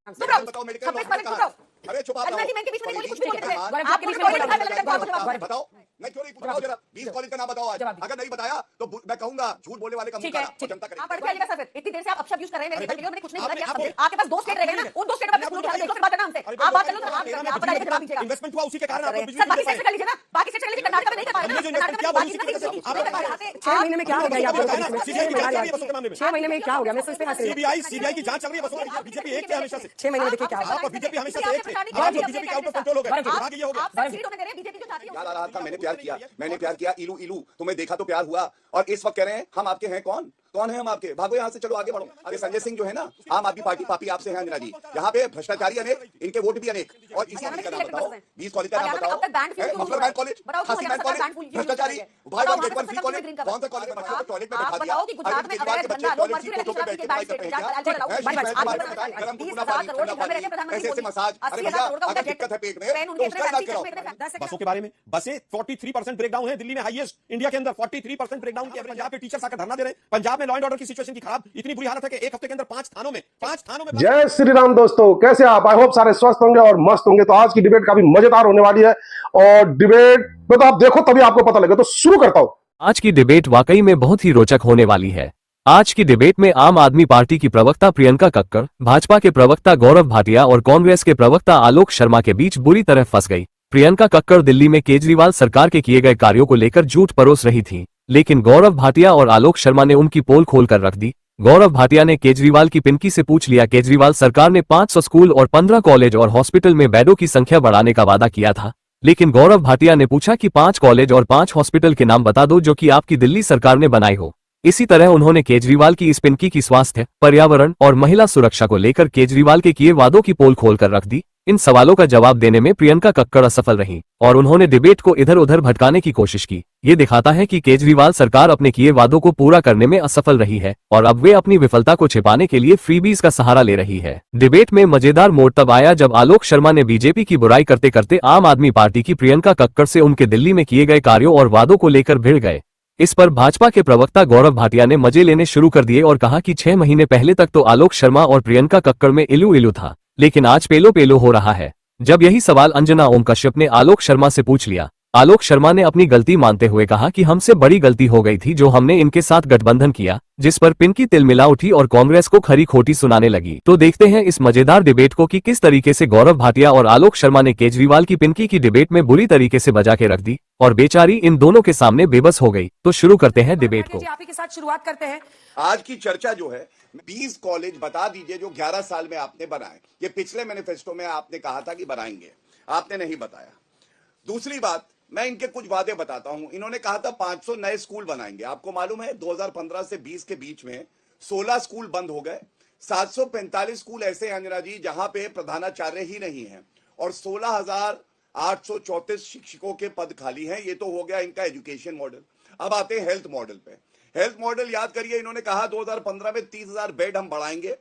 बताओ medical knowledge कहां है? अरे चुप आप बताओ, मैं क्यों नहीं बताओ जरा 20 कॉलेज का नाम बताओ आज। अगर नहीं बताया तो मैं कहूंगा झूठ बोलने वाले का मुंह काला, जनता करेगी। आप पढ़ के आइएगा सर, इतनी देर से आप अपशब्द यूज कर रहे हैं मेरे के लिए, मैंने कुछ नहीं बोला कि आप आपके पास 2 स्टेट रह गए ना, उन 2 स्टेट में अपने स्कूल के बात करना हमसे। आप बात कर लो, आप बताइए जवाब दीजिएगा। इन्वेस्टमेंट हुआ उसी के कारण आप सर बाकी स्टेट कर लीजिए ना, बाकी स्टेट कर लीजिए, कर्नाटक में नहीं कर पा रहे हैं। कर्नाटक में बाकी स्टेट से 6 महीने में क्या हो गया आपको? 6 महीने में क्या हो गया? मैं सोचते हैं सीबीआई की जांच चल रही है बसों में। बीजेपी एक थे हमेशा से। 6 महीने में देखिए क्या आप बीजेपी हमेशा से एक थे, आज बीजेपी का आउट ऑफ कंट्रोल हो गया, भाग ये हो गया। आप सीट होने दे रहे हैं बीजेपी जो चाहती है। याद आ रहा था, मैंने प्यार किया इलू इलू, तुम्हें देखा तो प्यार हुआ, और इस वक्त कह रहे हैं हम आपके हैं। कौन है हम आपके? भागो यहाँ से, चलो आगे बढ़ो। अरे संजय सिंह जो है ना, आम आदमी पार्टी पापी आपसे है अंजना जी। यहाँ पे भ्रष्टाचारी अनेक, इनके वोट भी अनेक। और इसी कॉलेज का नाम बताओ, 20 कॉलेज का नाम बताओ। मफलर बैंक कॉलेज, खासी बैंक कॉलेज, भ्रष्टाचारी, भाई one get one free college. कौन सा कॉलेज में बच्चों को टॉयलेट में बैठा दिया? अरविंद केजरीवाल के बच्चे टॉयलेट सीट को बैठ के पढ़ाई करते हैं क्या? गरम गुनगुना पानी, ठंडा पानी, ऐसे मसाज। अरे भैया अगर दिक्कत है पेट में तो उसका इलाज कराओ। बसों के बारे में, बसें 43% ब्रेकडाउन है दिल्ली में, हाईएस्ट इंडिया के अंदर 43% ब्रेकडाउन की। पंजाब के टीचर्स आकर धरना दे रहे हैं। पंजाब में लॉ एंड ऑर्डर की सिचुएशन खराब, इतनी बुरी हालत है कि एक हफ्ते के अंदर 5 थानों में। जय श्री राम दोस्तों, कैसे आप? आई होप सारे स्वस्थ होंगे और मस्त होंगे। तो आज की डिबेट काफी मजेदार होने वाली है, और डिबेट में तो आप देखो तभी आपको पता लगे। तो शुरू करता हूं। आज की डिबेट वाकई में बहुत ही रोचक होने वाली है। आज की डिबेट में आम आदमी पार्टी की प्रवक्ता प्रियंका कक्कड़, भाजपा के प्रवक्ता गौरव भाटिया और कांग्रेस के प्रवक्ता आलोक शर्मा के बीच बुरी तरह फंस गई। प्रियंका कक्कड़ दिल्ली में केजरीवाल सरकार के किए गए कार्यों को लेकर झूठ परोस रही थी, लेकिन गौरव भाटिया और आलोक शर्मा ने उनकी पोल खोल कर रख दी। गौरव भाटिया ने केजरीवाल की पिंकी से पूछ लिया, केजरीवाल सरकार ने 500 स्कूल और 15 कॉलेज और हॉस्पिटल में बेडों की संख्या बढ़ाने का वादा किया था, लेकिन गौरव भाटिया ने पूछा कि 5 कॉलेज और 5 हॉस्पिटल के नाम बता दो जो कि आपकी दिल्ली सरकार ने बनाए हो। इसी तरह उन्होंने केजरीवाल की इस पिंकी की स्वास्थ्य, पर्यावरण और महिला सुरक्षा को लेकर केजरीवाल के किए वादों की पोल खोलकर रख दी। इन सवालों का जवाब देने में प्रियंका कक्कड़ असफल रही और उन्होंने डिबेट को इधर उधर भटकाने की कोशिश की। ये दिखाता है कि केजरीवाल सरकार अपने किए वादों को पूरा करने में असफल रही है और अब वे अपनी विफलता को छिपाने के लिए फ्रीबीज का सहारा ले रही है। डिबेट में मजेदार मोड़ तब आया जब आलोक शर्मा ने बीजेपी की बुराई करते करते आम आदमी पार्टी की प्रियंका कक्कड़ से उनके दिल्ली में किए गए कार्यों और वादों को लेकर भिड़ गए। इस पर भाजपा के प्रवक्ता गौरव भाटिया ने मजे लेने शुरू कर दिए और कहा कि 6 महीने पहले तक तो आलोक शर्मा और प्रियंका कक्कड़ में इलू इलू था, लेकिन आज पेलो पेलो हो रहा है। जब यही सवाल अंजना ओम कश्यप ने आलोक शर्मा से पूछ लिया, आलोक शर्मा ने अपनी गलती मानते हुए कहा कि हमसे बड़ी गलती हो गई थी जो हमने इनके साथ गठबंधन किया, जिस पर पिंकी तिलमिला उठी और कांग्रेस को खरी खोटी सुनाने लगी। तो देखते हैं इस मजेदार डिबेट को कि किस तरीके से गौरव भाटिया और आलोक शर्मा ने केजरीवाल की पिंकी की डिबेट में बुरी तरीके से बजा के रख दी और बेचारी इन दोनों के सामने बेबस हो गई। तो शुरू करते हैं डिबेट को। आप ही के साथ शुरुआत करते हैं। आज की चर्चा जो है, 20 कॉलेज बता दीजिए जो 11 साल में आपने बनाए। ये पिछले मैनिफेस्टो में आपने कहा था कि बनाएंगे, आपने नहीं बताया। दूसरी बात, मैं इनके कुछ वादे बताता हूं। इन्होंने कहा था 500 नए स्कूल बनाएंगे। आपको मालूम है 2015 से 20 के बीच में 16 स्कूल बंद हो गए। 745 स्कूल ऐसे हैं अंजना जी जहां पे प्रधानाचार्य ही नहीं है और 16,834 शिक्षकों के पद खाली हैं। ये तो हो गया इनका एजुकेशन मॉडल। अब आते हैं हेल्थ मॉडल पे। हेल्थ मॉडल याद करिए, इन्होंने कहा 2015 में 30,000 बेड हम बढ़ाएंगे।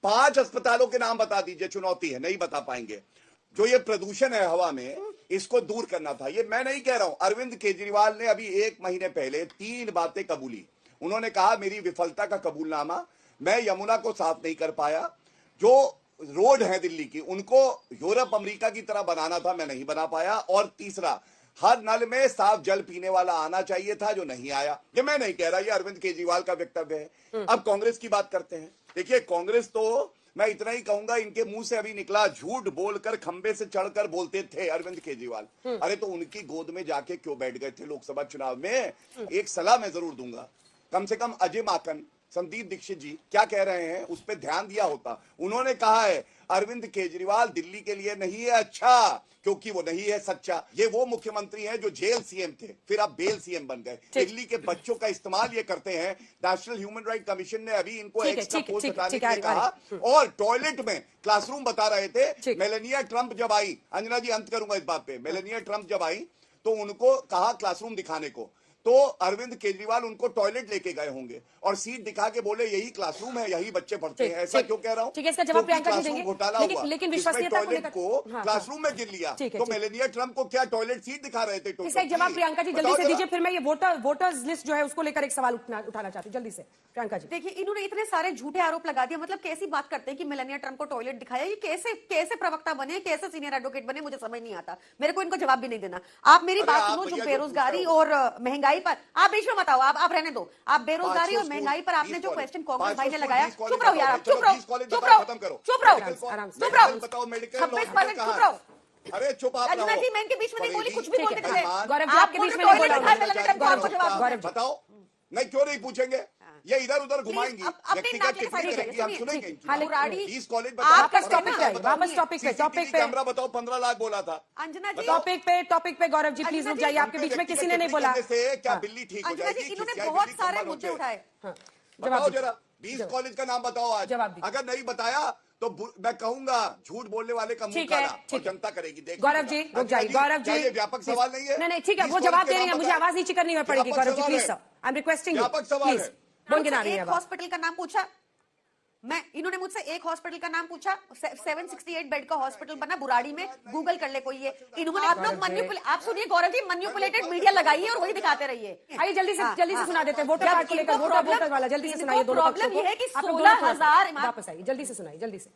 5 अस्पतालों के नाम बता दीजिए, चुनौती है, नहीं बता पाएंगे। जो ये प्रदूषण है हवा में, इसको दूर करना था। ये मैं नहीं कह रहा हूं, अरविंद केजरीवाल ने अभी 1 महीने पहले 3 बातें कबूली। उन्होंने कहा मेरी विफलता का कबूलनामा, मैं यमुना को साफ नहीं कर पाया, जो रोड है दिल्ली की उनको यूरोप अमेरिका की तरह बनाना था, मैं नहीं बना पाया, और तीसरा, हर नल में साफ जल पीने वाला आना चाहिए था जो नहीं आया। ये मैं नहीं कह रहा, ये अरविंद केजरीवाल का वक्तव्य है। अब कांग्रेस की बात करते हैं। देखिए कांग्रेस तो, मैं इतना ही कहूंगा, इनके मुंह से अभी निकला, झूठ बोलकर खंबे से चढ़कर बोलते थे अरविंद केजरीवाल। अरे तो उनकी गोद में जाके क्यों बैठ गए थे लोकसभा चुनाव में? एक सलाह मैं जरूर दूंगा, कम से कम अजय माकन, संदीप दीक्षित जी क्या कह रहे हैं उस पर ध्यान दिया होता। उन्होंने कहा है अरविंद केजरीवाल दिल्ली के लिए नहीं है अच्छा, क्योंकि वो नहीं है सच्चा। ये वो मुख्यमंत्री हैं जो जेल सीएम थे, फिर अब बेल सीएम बन गए। दिल्ली के बच्चों का इस्तेमाल ये करते हैं। नेशनल ह्यूमन राइट कमीशन ने अभी इनको एक्स्ट्रा पोस्ट हटाने के लिए कहा, और टॉयलेट में क्लासरूम बता रहे थे। मेलानिया ट्रंप जब आई, अंजना जी अंत करूंगा इस बात पे, मेलानिया ट्रंप जब आई तो उनको कहा क्लासरूम दिखाने को, तो अरविंद केजरीवाल उनको टॉयलेट लेके गए होंगे और सीट दिखा के बोले यही क्लासरूम है, यही बच्चे पढ़ते हैं। ऐसा क्यों कह रहा हूँ? ठीक है, इसका जवाब प्रियंका जी क्लासरूम देंगे। घोटाला हुआ, लेकिन इसमें विश्वसनीयता को टॉयलेट लेकर को क्लासरूम में गिन लिया, तो मेलेनिया ट्रम्प को क्या टॉयलेट सीट दिखा रहे थे? इसका एक जवाब प्रियंका जी जल्दी से दीजिए, फिर मैं ये वोटर्स लिस्ट जो है उसको लेकर एक सवाल उठाना चाहती हूँ जल्दी से। प्रियंका जी देखिए, इन्होंने इतने सारे झूठे आरोप लगा दिए, मतलब कैसी बात करते हैं कि मेलानिया ट्रम्प को टॉयलेट दिखाया। ये कैसे प्रवक्ता बने, कैसे सीनियर एडवोकेट बने, मुझे समझ नहीं आता। मेरे को इनको जवाब भी नहीं देना। आप मेरी बात सुनो, जो बेरोजगारी और महंगाई पर आप बीच में मत आओ, आप रहने दो। आप बेरोजगारी और महंगाई पर आपने जो क्वेश्चन कांग्रेस भाई ने लगाया, चुप रहो यार, चुप रहो, चुप रहो, चुप रहो, आराम से चुप रहो, बताओ मेडिकल 26% चुप रहो। अरे चुप आप अंजना जी, मैं इनके बीच में नहीं बोली, कुछ भी बोलते थे। गौरव जी आपके बीच में नहीं बोला। गौरव जी बताओ, नहीं क्यों नहीं पूछेंगे? ये इधर उधर घुमाएंगी, व्यक्तिगत टिप्पणी करेंगी, हम सुनेंगे। बुराड़ी कॉलेज वापस टॉपिक पे, वापस टॉपिक पे कैमरा बताओ, 15 लाख बोला था। अंजना जी टॉपिक पे गौरव जी प्लीज रुक जाइए, आपके बीच में किसी ने नहीं बोला। क्या बिल्ली ठीक हो अंजना जी, जाएगी? इन्होंने बहुत सारे मुद्दे उठाए। बताओ जरा, 20 कॉलेज का नाम बताओ आज। जवाब दीजिए। अगर नहीं बताया तो मैं कहूंगा झूठ बोलने वाले का मुंह ठीक है, काला, और ठीक है। जनता करेगी। देख गौरव जी रुक जाइए, गौरव जी ये व्यापक सवाल नहीं है। नहीं ठीक है, 20 वो कॉलेज जवाब के दे रही नाम है, मुझे बताएं। आवाज नीचे करनी पड़ेगी। व्यापक गौरव जी सवाल प्लीज है। Sir, I am requesting you व्यापक सवाल प्लीज। है। बोल के ना रही है एक हॉस्पिटल का नाम पूछा, इन्होंने मुझसे एक हॉस्पिटल का नाम पूछा। 768 बेड का हॉस्पिटल बना बुराड़ी में, गूगल कर ले कोई ये। इन्होंने आप लोग आप सुनिए गौरव जी, मैनिपुलेटेड मीडिया लगाइए और वही दिखाते रहिए। आइए जल्दी से सुना देते हैं वोटर कार्ड को लेकर, वोटर वाला जल्दी से सुनाइए। दोनों प्रॉब्लम पक्षों को। ये है कि आप लोग दोनों 16,000 वापस आइए, जल्दी से सुनाइए, जल्दी से।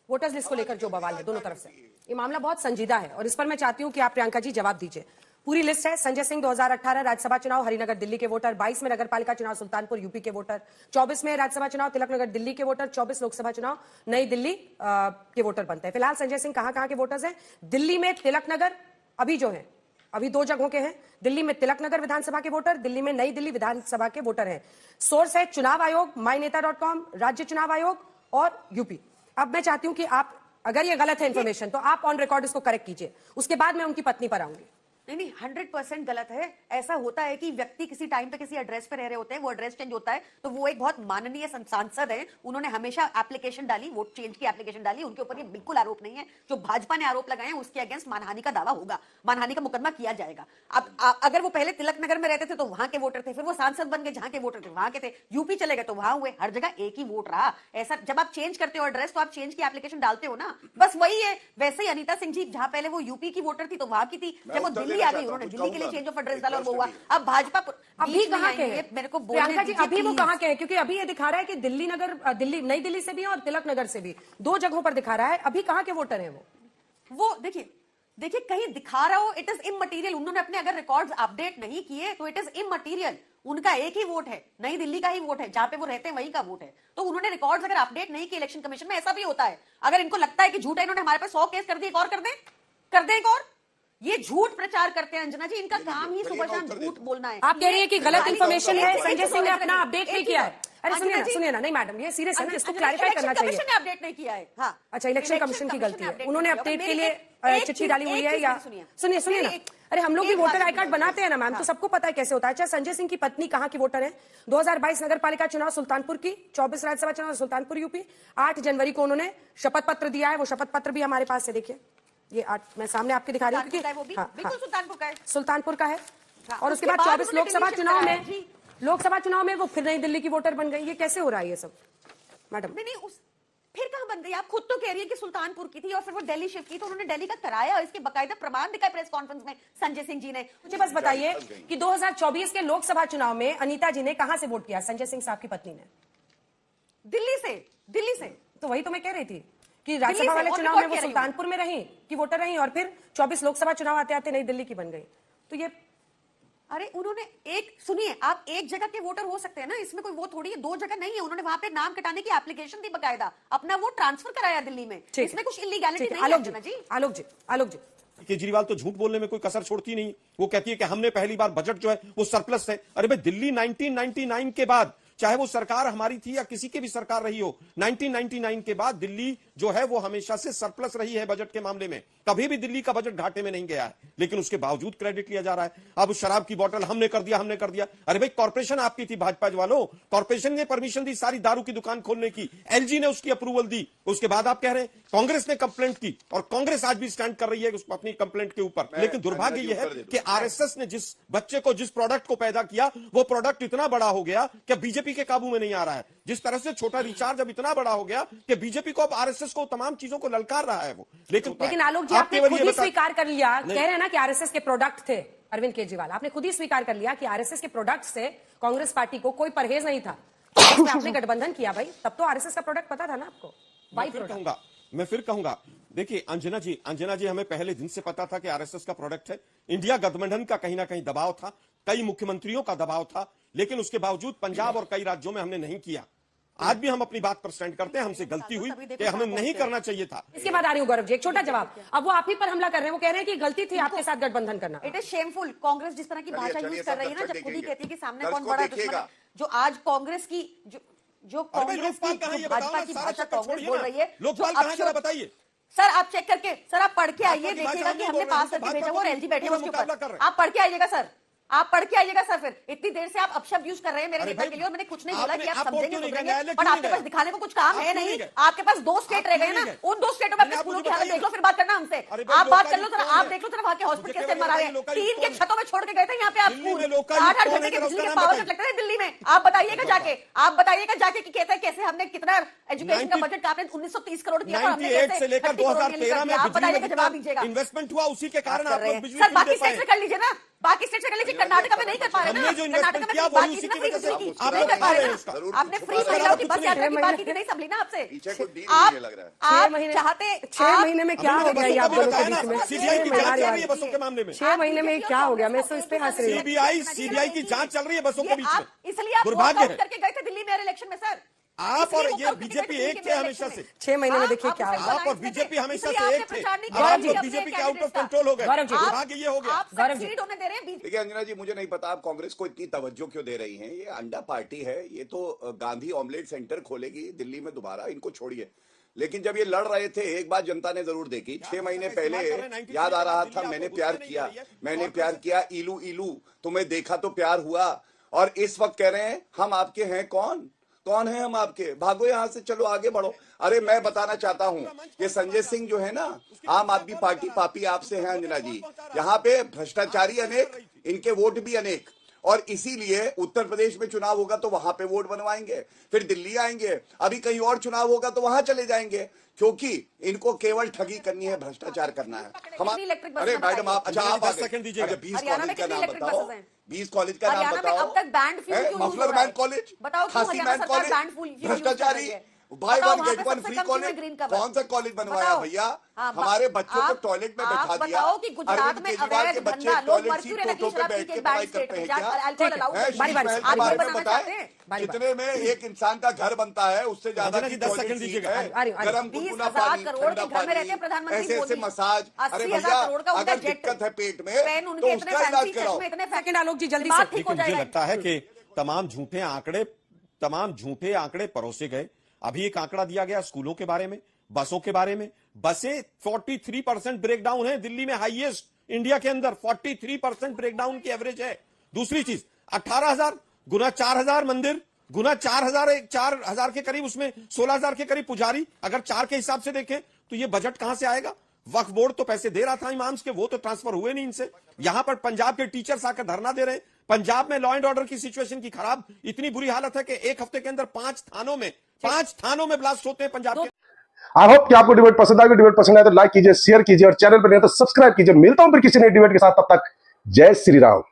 वोटर्स लिस्ट को लेकर जो बवाल है दोनों तरफ से, ये मामला बहुत संजीदा है और इस पर मैं चाहती हूं कि आप प्रियंका जी जवाब दीजिए। पूरी लिस्ट है। संजय सिंह 2018 राज्यसभा चुनाव हरिनगर दिल्ली के वोटर, 22 में नगरपालिका चुनाव सुल्तानपुर यूपी के वोटर, 24 में राज्यसभा चुनाव तिलकनगर दिल्ली के वोटर, 24 लोकसभा चुनाव नई दिल्ली के वोटर बनते हैं। फिलहाल संजय सिंह कहां के वोटर्स हैं? दिल्ली में तिलकनगर अभी जो है, अभी 2 जगहों के हैं। दिल्ली में तिलकनगर विधानसभा के वोटर, दिल्ली में नई दिल्ली विधानसभा के वोटर हैं। सोर्स है चुनाव आयोग, myneता.com, राज्य चुनाव आयोग और यूपी। अब मैं चाहती हूं कि आप, अगर ये गलत है इन्फॉर्मेशन, तो आप ऑन रिकॉर्ड इसको करेक्ट कीजिए, उसके बाद मैं उनकी पत्नी पर आऊंगी। नहीं 100% गलत है। ऐसा होता है कि व्यक्ति किसी टाइम पे किसी एड्रेस पे रह रहे होते हैं, वो एड्रेस चेंज होता है, तो वो एक बहुत माननीय सांसद है, उन्होंने हमेशा एप्लीकेशन डाली, वोट चेंज की एप्लीकेशन डाली, उनके ऊपर ये बिल्कुल आरोप नहीं है। जो भाजपा ने आरोप लगाए हैं उसके अगेंस्ट मानहानि का दावा होगा, मानहानि का मुकदमा किया जाएगा। अब अगर वो पहले तिलक नगर में रहते थे तो वहां के वोटर थे, फिर वो सांसद बन गए, जहां के वोटर थे वहां के थे, यूपी चले गए तो वहां हुए, हर जगह एक ही वोट रहा। ऐसा जब आप चेंज करते हो एड्रेस, तो आप चेंज की एप्लीकेशन डालते हो ना, बस वही है। वैसे ही अनीता सिंह जी, जहां पहले वो यूपी की वोटर थी तो वहां की थी, जब वो दिल्ली आ गई उन्होंने दिल्ली के लिए चेंज ऑफ एड्रेस डाला और वो हुआ। अब भाजपा अभी कहां के हैं? मेरे को प्रियंका जी अभी वो कहां के हैं? क्योंकि अभी ये दिखा रहा है कि दिल्ली नई दिल्ली से भी और तिलक नगर से भी 2 जगहों पर दिखा रहा है। अभी कहां के वोटर हैं वो देखिए कहीं दिखा रहा हो, इट इज इमटेरियल। उन्होंने अपने अगर रिकॉर्ड्स अपडेट नहीं किए तो इट इज इमटेरियल। उनका एक ही वोट है, नई दिल्ली का ही वोट है, जहां पे वो रहते हैं वहीं का वोट है। तो उन्होंने रिकॉर्ड्स अगर अपडेट नहीं किए, इलेक्शन कमीशन में ऐसा भी होता है, अगर इनको लगता है कि झूठ है, इन्होंने हमारे पास 100 केस कर दिए, एक और कर दें एक और। ये झूठ प्रचार करते हैं अंजना जी, इनका काम ही सुबह शाम झूठ बोलना है। आप कह रही है कि गलत इंफॉर्मेशन है, संजय सिंह ने अपना अपडेट नहीं किया है। अरे सुनिए ना, नहीं मैडम, ये सीरियस है ना, इसको क्लैरिफाई करना चाहिए। इलेक्शन कमीशन ने अपडेट नहीं किया है। हाँ, अच्छा, इलेक्शन कमीशन की गलती है, उन्होंने अपडेट के लिए चिट्ठी डाली हुई है या? सुनिए ना, अरे हम लोग भी वोटर आई कार्ड बनाते हैं ना मैम, तो सबको पता है कैसे होता है। अच्छा, संजय सिंह की पत्नी कहाँ की वोटर है? 2022 नगरपालिका चुनाव सुल्तानपुर की, 24 राज्यसभा चुनाव सुल्तानपुर यूपी। 8 जनवरी को उन्होंने शपथ पत्र दिया है, वो शपथ पत्र भी हमारे पास है, देखिए ये 8 मैं सामने आपके दिखा रही हूँ, क्योंकि बिल्कुल सुल्तानपुर का है। और उसके बाद 24 लोकसभा चुनाव में वो फिर नई दिल्ली की वोटर बन गई। ये कैसे हो रहा है ये सब मैडम? नहीं फिर कहां बन गई? आप खुद तो कह रही है कि सुल्तानपुर की थी और फिर वो दिल्ली शिफ्ट की, तो उन्होंने दिल्ली का कराया और इसके बकायदा प्रमाण दिखाए प्रेस कॉन्फ्रेंस में संजय सिंह जी ने। मुझे बस बताइए कि 2024 के लोकसभा चुनाव में अनीता जी ने कहां से वोट किया? संजय सिंह साहब की पत्नी ने दिल्ली से। तो वही तो मैं कह रही थी कि राज्यसभा वाले चुनाव में वो सुल्तानपुर में रही की वोटर रही और फिर 24 लोकसभा चुनाव आते आते नई दिल्ली की बन गई। तो ये, अरे उन्होंने सुनिए, आप एक जगह के वोटर हो सकते हैं ना, इसमें कोई वो थोड़ी है, 2 जगह नहीं है। उन्होंने वहां पे नाम कटाने की एप्लीकेशन दी, बकायदा अपना वोट ट्रांसफर कराया दिल्ली में, इसमें कुछ इलीगैलिटी नहीं है। आलोक जी केजरीवाल तो झूठ बोलने में कोई कसर छोड़ती नहीं। वो कहती है कि हमने पहली बार बजट जो है वो सरप्लस है। अरे भाई, दिल्ली 1999 के बाद चाहे वो सरकार हमारी थी या किसी की भी सरकार रही हो, 1999 के बाद दिल्ली जो है वो हमेशा से सरप्लस रही है बजट के मामले में। कभी भी दिल्ली का बजट घाटे में नहीं गया है, लेकिन उसके बावजूद क्रेडिट लिया जा रहा है। अब शराब की बोतल हमने कर दिया। अरे भाई, कॉर्पोरेशन आपकी थी भाजपा वालों, कॉर्पोरेशन ने परमिशन दी सारी दारू की दुकान खोलने की, एलजी ने उसकी अप्रूवल दी। उसके बाद आप कह रहे हैं कांग्रेस ने कंप्लेंट की, और कांग्रेस आज भी स्टैंड कर रही है अपनी कंप्लेंट के ऊपर। लेकिन दुर्भाग्य यह है कि आरएसएस ने जिस बच्चे को, जिस प्रोडक्ट को पैदा किया, वो प्रोडक्ट इतना बड़ा हो गया कि बीजेपी के काबू में नहीं आ रहा है। जिस तरह से छोटा रिचार्ज अब इतना बड़ा हो गया कि बीजेपी को, अब आरएसएस को तमाम चीजों को ललकार रहा है वो। लेकिन आलोक जी, आपने खुद ही स्वीकार कर लिया, कह रहे हैं ना कि आरएसएस के प्रोडक्ट थे। अरविंद केजरीवाल, आपने खुद ही स्वीकार कर लिया कि आरएसएस के प्रोडक्ट से कांग्रेस पार्टी को कोई परहेज नहीं था। तो आपने गठबंधन किया भाई, तब तो आरएसएस का प्रोडक्ट पता था ना आपको। मैं फिर कहूंगा, देखिए अंजना जी, हमें पहले दिन से पता था कि आरएसएस का प्रोडक्ट है। इंडिया गठबंधन का कहीं ना कहीं दबाव था, कई मुख्यमंत्रियों का दबाव था, लेकिन उसके बावजूद पंजाब और कई राज्यों में हमने नहीं किया। आज भी हम अपनी बात पर स्टैंड करते हैं, हमसे गलती हुई कि हमें नहीं करना चाहिए था। इसके बाद आ रही हूँ गौरव जी, एक छोटा जवाब। अब वो आप ही पर हमला कर रहे हैं, वो कह रहे हैं कि गलती थी आपके साथ गठबंधन करना। It is shameful. कांग्रेस जिस तरह की भाषा यूज कर रही है ना, जब खुद ही कहती है कि सामने कौन बड़ा दुश्मन है, जो आज कांग्रेस की जो कांग्रेस की भाजपा की भाषा कांग्रेस बोल रही है, लोकपाल कहां है बताइए सर। आप चेक करके, सर आप पढ़ के आइए, देखिएगा कि हमने पास करके भेजा वो, एलजी बैठे हैं उसके ऊपर। आप पढ़ के आइएगा सर, आप पढ़ के आइएगा सर। फिर इतनी देर से आप अपशब्द यूज कर रहे हैं मेरे नेता के लिए, और मैंने कुछ नहीं बोला कि आप समझेंगे सुधरेंगे, बट आपके पास दिखाने को कुछ काम है नहीं। आपके पास 2 स्टेट रह गए ना, उन 2 स्टेटों में अपने स्कूलों की हालत देख लो, फिर बात करना हमसे। आप बात कर लो जरा, आप देख लो जरा वहां के हॉस्पिटल कैसे मरा रहे हैं। 3 के छतों में छोड़ के गए थे यहाँ पे आप स्कूल, 8-8 घंटे के बिजली के पावर कट लगते थे दिल्ली में। आप बताइएगा जाके कि कहते हैं कैसे हमने कितना एजुकेशन का बजट आपने 1930 करोड़ दिया, 98 से लेकर 2013 में आप बताइएगा, जवाब दीजिएगा। इन्वेस्टमेंट हुआ, उसी के कारण आप लोग बिजली सर बाकी स्टेट से कर लीजिए ना, बाकी स्टेट से कर लीजिए। कर्नाटक में नहीं कर पा रहे ना, कर्नाटक में बाकी इतना फ्री बिजली की आप नहीं कर पा रहे हैं। आपने फ्री महिलाओं की बस यात्रा की बात की थी, नहीं संभली ना आपसे। आप चाहते 6 महीने में क्या हो गया ये आप दोनों के बीच में? सीबीआई की जांच चल रही है बसों के मामले में। 6 महीने में क्या हो गया? मैं तो इस पे हंस रही हूँ। सीबीआई की जांच चल रही है बसों के बीच में, इसलिए आप दुर्भाग्य है। करके गए थे दिल्ली में इलेक्शन में सर। आप और ये बीजेपी एक थे हमेशा से। 6 महीने में देखिए क्या होगा। आप और बीजेपी हमेशा से एक थे, आप लोग बीजेपी के आउट ऑफ कंट्रोल हो गए। दुर्भाग्य ये हो गया। देखिए अंजना जी, मुझे नहीं पता आप कांग्रेस को इतनी तवज्जो क्यों दे रही हैं। ये अंडा पार्टी है, ये तो गांधी ऑमलेट सेंटर खोलेगी दिल्ली में दोबारा, इनको छोड़िए। लेकिन जब ये लड़ रहे थे, एक बात जनता ने जरूर देखी, 6 महीने पहले याद आ रहा था, मैंने प्यार किया, इलू इलू तुम्हें देखा तो प्यार हुआ। और इस वक्त कह रहे हैं हम आपके हैं। कौन है हम आपके? भागो यहां से, चलो आगे बढ़ो। अरे मैं बताना चाहता हूं, ये संजय सिंह जो है ना, आम आदमी पार्टी पापी आपसे हैं अंजना जी। यहाँ पे भ्रष्टाचारी अनेक, इनके वोट भी अनेक, और इसीलिए उत्तर प्रदेश में चुनाव होगा तो वहां पे वोट बनवाएंगे, फिर दिल्ली आएंगे, अभी कहीं और चुनाव होगा तो वहां चले जाएंगे, क्योंकि इनको केवल ठगी करनी है, भ्रष्टाचार करना है। अरे मैडम आप, अच्छा आप 10 सेकंड दीजिएगा। 20 कॉलेज का नाम बताओ, 20 कॉलेज का नाम बताओ। अब तक band fuel muffler man college, खासी मैन कॉलेज, भ्रष्टाचारी, by one get one free college. कौन सा कॉलेज बनवाया भैया? हमारे बच्चों को टॉयलेट में बैठा दिया। बताओ कि गुजरात में अवैध धंधा, लोग मर्क्यूरी नकली शराब पी के बैठ करते हैं, अल्कोहल अलाउड है। कितने में एक इंसान का घर बनता है, उससे ज्यादा की 10 सेकंड दीजिएगा। गरम गुनगुना पानी, ठंडा पानी, ऐसे मसाज। अरे भैया अगर दिक्कत है पेट में तो उसका इलाज कराओ। सेकंड आलोक जी जल्दी से। लेकिन मुझे लगता है कि तमाम झूठे आंकड़े परोसे गए। अभी एक आंकड़ा दिया गया स्कूलों के बारे में, बसों के बारे में। बसें 43% ब्रेकडाउन है दिल्ली में, हाईएस्ट इंडिया के अंदर 43% ब्रेकडाउन की एवरेज है। दूसरी चीज 18,000 गुना 4,000 मंदिर, गुना 4,000 के करीब, उसमें 16,000 के करीब पुजारी। अगर 4 के हिसाब से देखें तो ये बजट कहां से आएगा? वक्फ बोर्ड तो पैसे दे रहा था इमाम्स के, वो तो ट्रांसफर हुए नहीं इनसे। यहां पर पंजाब के टीचर्स आकर धरना दे रहे हैं। पंजाब में लॉ एंड ऑर्डर की सिचुएशन की खराब, इतनी बुरी हालत है कि एक हफ्ते के अंदर 5 थानों में ब्लास्ट होते हैं पंजाब के। आई होप कि आपको डिबेट पसंद आएगी। डिबेट पसंद आए तो लाइक कीजिए, शेयर कीजिए, और चैनल पर नहीं तो सब्सक्राइब कीजिए। मिलता हूं फिर किसी नए डिबेट के साथ, तब तक जय श्री राम।